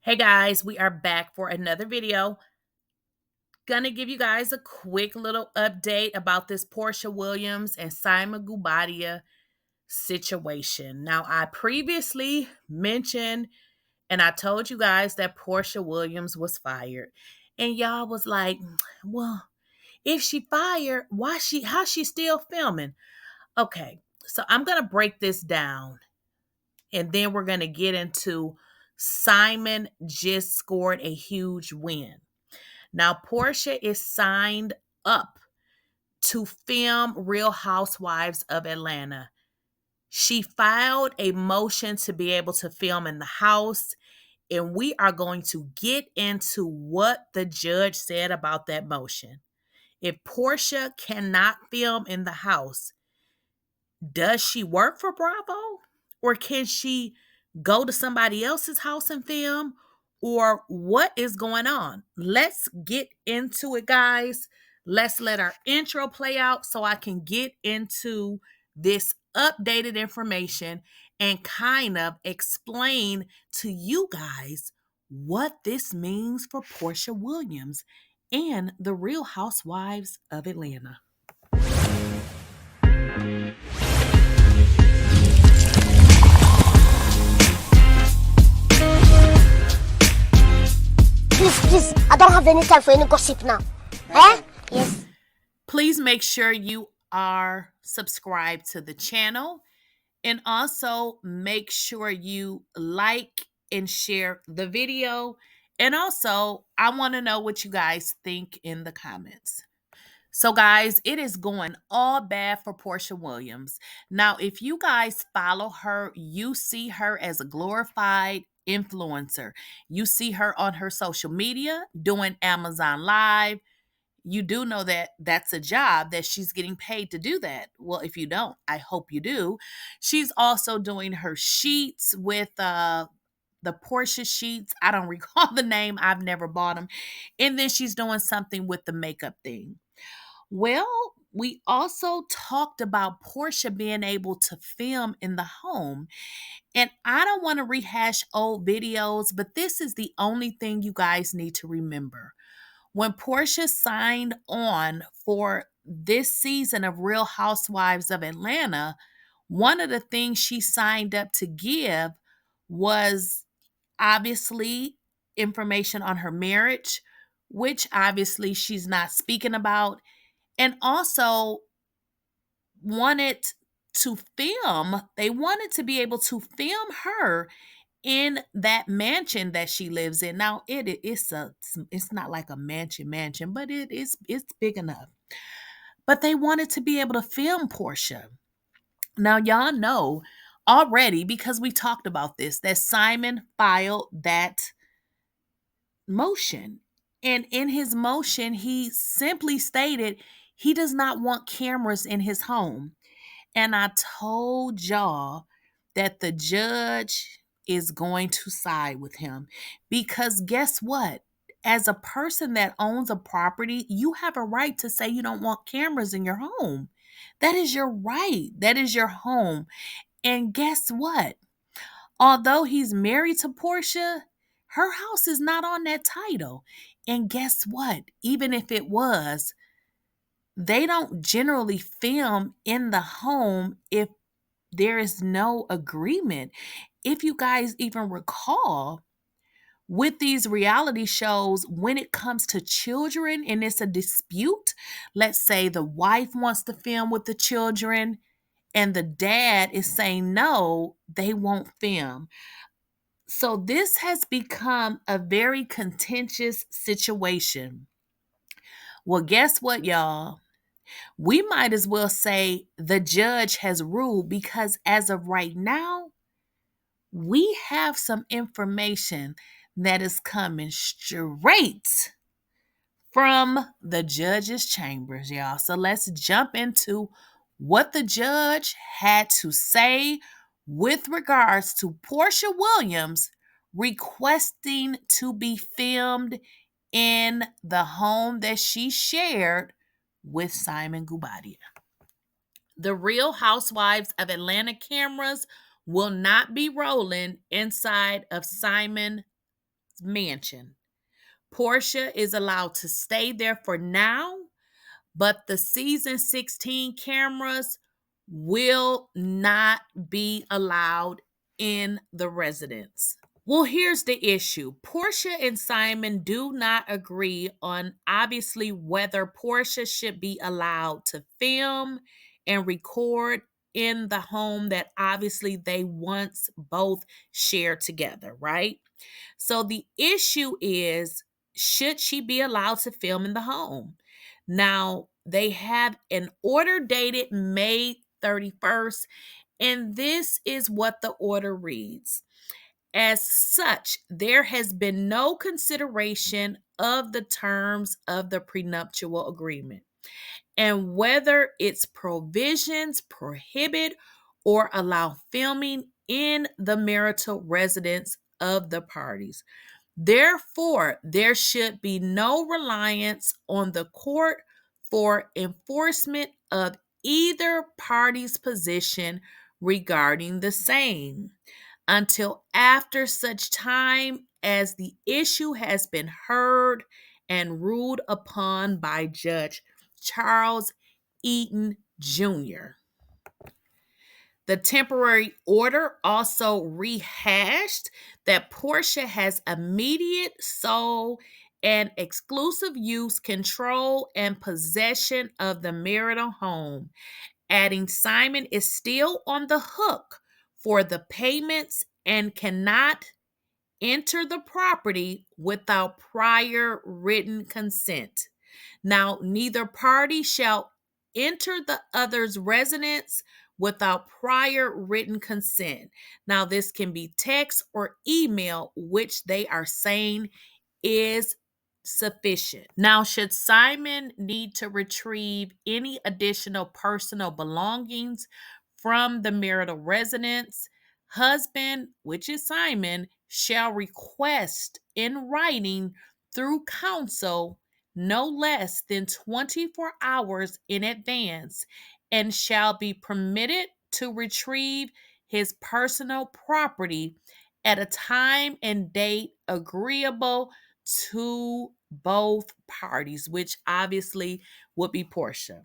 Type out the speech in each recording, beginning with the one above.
Hey guys, we are back for another video. Gonna give you guys a quick little update about this Porsha Williams and Simon Guobadia situation. Now, I previously mentioned and I told you guys that Porsha Williams was fired. And y'all was like, well, if she fired, how's she still filming? Okay, so I'm gonna break this down and then we're gonna get into Simon just scored a huge win. Now, Porsha is signed up to film Real Housewives of Atlanta. She filed a motion to be able to film in the house, and we are going to get into what the judge said about that motion. If Porsha cannot film in the house, does she work for Bravo? Or can she go to somebody else's house and film? Or what is going on? Let's get into it, guys. Let's let our intro play out so I can get into this updated information and kind of explain to you guys what this means for Porsha Williams and the Real Housewives of Atlanta. Please, I don't have any time for any gossip now. Eh? Yes. Please make sure you are subscribed to the channel and also make sure you like and share the video. And also, I want to know what you guys think in the comments. So, guys, it is going all bad for Porsha Williams. Now, if you guys follow her, you see her as a glorified influencer. You see her on her social media doing Amazon Live. You do know that that's a job that she's getting paid to do that. Well, if you don't, I hope you do. She's also doing her sheets with the Porsha sheets. I don't recall the name. I've never bought them. And then she's doing something with the makeup thing. Well, we also talked about Porsha being able to film in the home. And I don't want to rehash old videos, but this is the only thing you guys need to remember. When Porsha signed on for this season of Real Housewives of Atlanta, one of the things she signed up to give was obviously information on her marriage, which obviously she's not speaking about, and also wanted they wanted to be able to film her in that mansion that she lives in. Now it's not like a mansion, but it's big enough. But they wanted to be able to film Porsha. Now y'all know already because we talked about this that Simon filed that motion. And in his motion, he simply stated he does not want cameras in his home. And I told y'all that the judge is going to side with him because guess what? As a person that owns a property, you have a right to say you don't want cameras in your home. That is your right. That is your home. And guess what? Although he's married to Porsha, her house is not on that title. And guess what? Even if it was, they don't generally film in the home if there is no agreement. If you guys even recall, with these reality shows, when it comes to children and it's a dispute, let's say the wife wants to film with the children and the dad is saying no, they won't film. So this has become a very contentious situation. Well, guess what, y'all? We might as well say the judge has ruled because as of right now, we have some information that is coming straight from the judge's chambers, y'all. So let's jump into what the judge had to say with regards to Porsha Williams requesting to be filmed in the home that she shared with Simon Guobadia. The Real Housewives of Atlanta cameras will not be rolling inside of Simon's mansion. Porsha is allowed to stay there for now, but the season 16 cameras will not be allowed in the residence. Well, here's the issue. Porsha and Simon do not agree on obviously whether Porsha should be allowed to film and record in the home that obviously they once both shared together, right? So the issue is, should she be allowed to film in the home? Now, they have an order dated May 31st, and this is what the order reads. As such, there has been no consideration of the terms of the prenuptial agreement and whether its provisions prohibit or allow filming in the marital residence of the parties. Therefore, there should be no reliance on the court for enforcement of either party's position regarding the same until after such time as the issue has been heard and ruled upon by Judge Charles Eaton Jr. The temporary order also rehashed that Porsha has immediate sole and exclusive use, control, and possession of the marital home, adding Simon is still on the hook for the payments and cannot enter the property without prior written consent. Now, neither party shall enter the other's residence without prior written consent. Now, this can be text or email, which they are saying is sufficient. Now, should Simon need to retrieve any additional personal belongings from the marital residence, husband, which is Simon, shall request in writing through counsel no less than 24 hours in advance and shall be permitted to retrieve his personal property at a time and date agreeable to both parties, which obviously would be Porsha.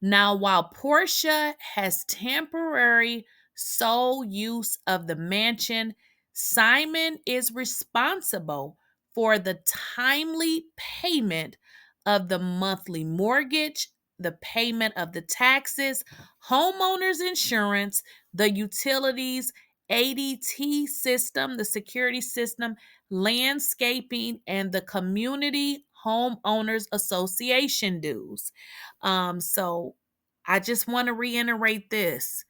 Now, while Porsha has temporary sole use of the mansion, Simon is responsible for the timely payment of the monthly mortgage, the payment of the taxes, homeowners insurance, the utilities, ADT system, the security system, landscaping, and the community homeowners association dues. So I just want to reiterate this.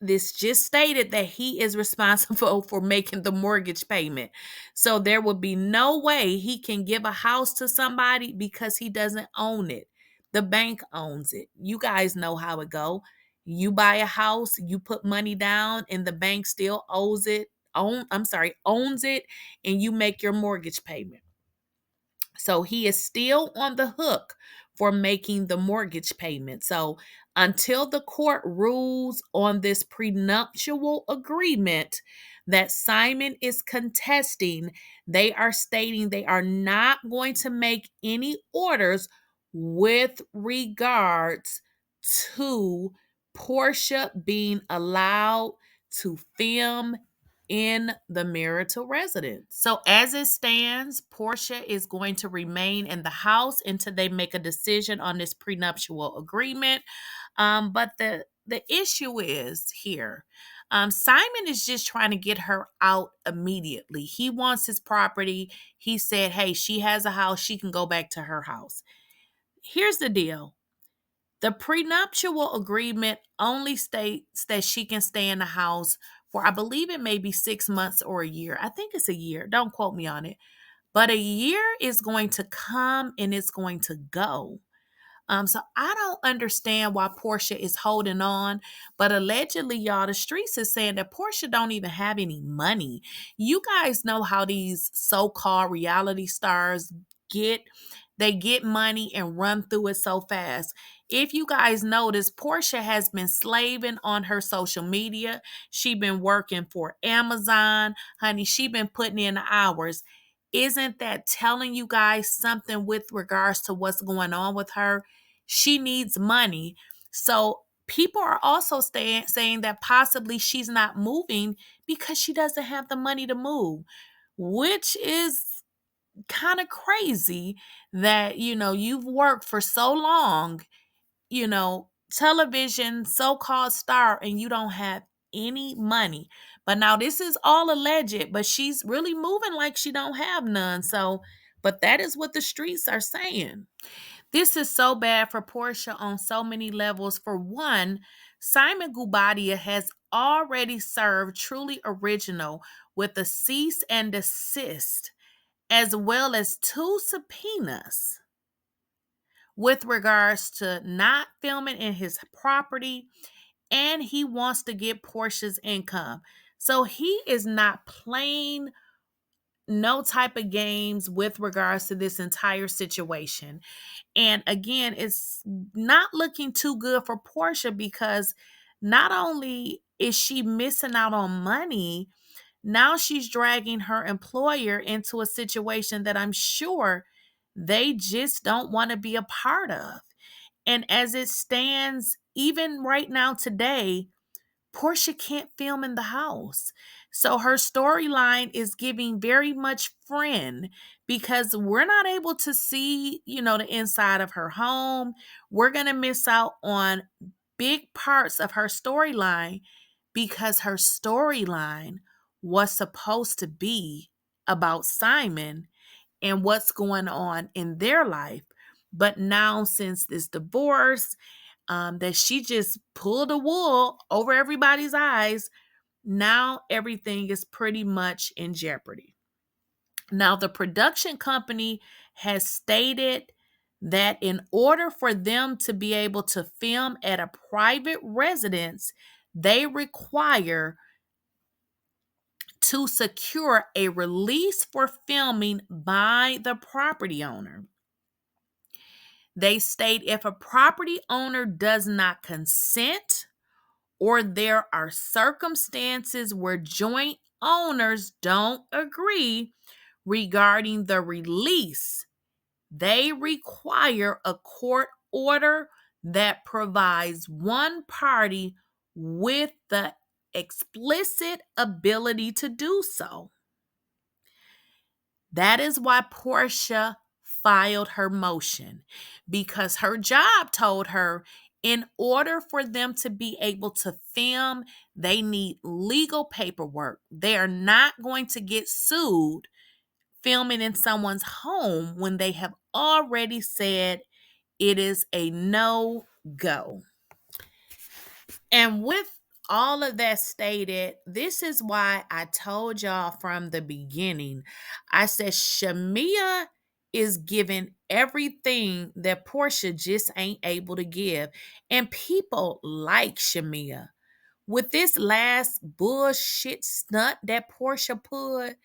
This just stated that he is responsible for making the mortgage payment. So there would be no way he can give a house to somebody because he doesn't own it. The bank owns it. You guys know how it go. You buy a house, you put money down, and the bank still owns it, owns it, and you make your mortgage payment. So he is still on the hook for making the mortgage payment. So until the court rules on this prenuptial agreement that Simon is contesting, they are stating they are not going to make any orders with regards to Porsha being allowed to film in the marital residence. So as it stands, Porsha is going to remain in the house until they make a decision on this prenuptial agreement. But the issue is here. Simon is just trying to get her out immediately. He wants his property. He said, hey, she has a house. She can go back to her house. Here's the deal. The prenuptial agreement only states that she can stay in the house for, I believe it may be 6 months or a year. I think it's a year. Don't quote me on it. But a year is going to come and it's going to go. So I don't understand why Porsha is holding on, but allegedly, y'all, the streets is saying that Porsha don't even have any money. You guys know how these so-called reality stars get. They get money and run through it so fast. If you guys notice, Porsha has been slaving on her social media. She been working for Amazon. Honey, she been putting in the hours. Isn't that telling you guys something with regards to what's going on with her? She needs money. So people are also saying that possibly she's not moving because she doesn't have the money to move, which is kind of crazy that, you've worked for so long, television so-called star, and you don't have any money. But now this is all alleged, but she's really moving like she don't have none. So, but that is what the streets are saying. This is so bad for Porsha on so many levels. For one, Simon Guobadia has already served Truly Original with a cease and desist, as well as 2 subpoenas with regards to not filming in his property, and he wants to get Porsha's income. So he is not playing no type of games with regards to this entire situation. And again, it's not looking too good for Porsha because not only is she missing out on money, now she's dragging her employer into a situation that I'm sure they just don't want to be a part of. And as it stands, even right now today, Porsha can't film in the house. So her storyline is giving very much friend because we're not able to see, the inside of her home. We're going to miss out on big parts of her storyline because her storyline was supposed to be about Simon and what's going on in their life. But now, since this divorce, that she just pulled the wool over everybody's eyes, now everything is pretty much in jeopardy. Now, the production company has stated that in order for them to be able to film at a private residence, they require to secure a release for filming by the property owner. They state if a property owner does not consent or there are circumstances where joint owners don't agree regarding the release, they require a court order that provides one party with the explicit ability to do so. That is why Porsha filed her motion, because her job told her in order for them to be able to film, they need legal paperwork. They are not going to get sued filming in someone's home when they have already said it is a no-go. And with all of that stated, this is why I told y'all from the beginning. I said Shamia is giving everything that Porsha just ain't able to give. And people like Shamia. With this last bullshit stunt that Porsha put,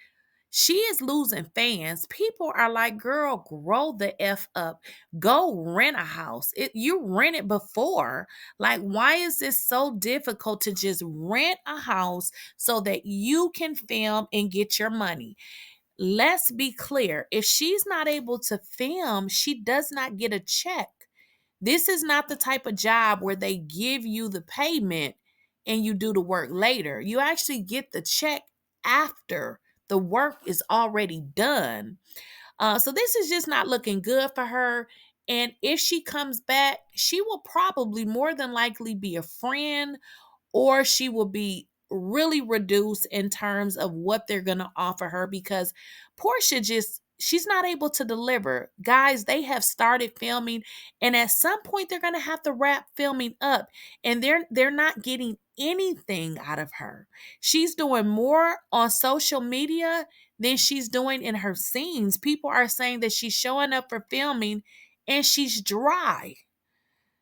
she is losing fans. People are like, girl, grow the F up. Go rent a house. You rented before. Like, why is this so difficult to just rent a house so that you can film and get your money? Let's be clear. If she's not able to film, she does not get a check. This is not the type of job where they give you the payment and you do the work later. You actually get the check after the work is already done. So this is just not looking good for her. And if she comes back, she will probably more than likely be a friend, or she will be really reduced in terms of what they're going to offer her, because Porsha she's not able to deliver. Guys, they have started filming, and at some point they're going to have to wrap filming up, and they're not getting anything out of her. She's doing more on social media than she's doing in her scenes. People are saying that she's showing up for filming and she's dry.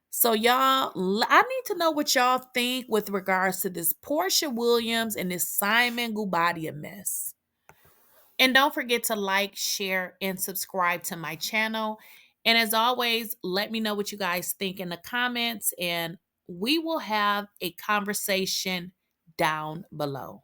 So y'all, I need to know what y'all think with regards to this Porsha Williams and this Simon Guobadia mess. And don't forget to like, share, and subscribe to my channel. And as always, let me know what you guys think in the comments, and we will have a conversation down below.